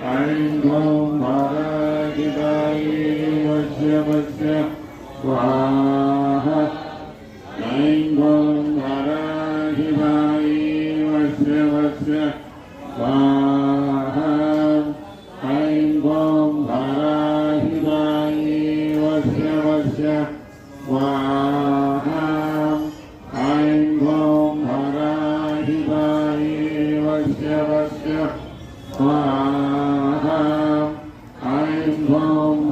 ऐं गौं भाराहितायै वस्य वस्य स्वाहा ऐं गौं भाराहितायै वस्य वस्य स्वाहा ऐं गौं भाराहितायै वस्य वस्य स्वाहा ऐं गौं भाराहितायै वस्य वस्य स्वाहा ऐं गौं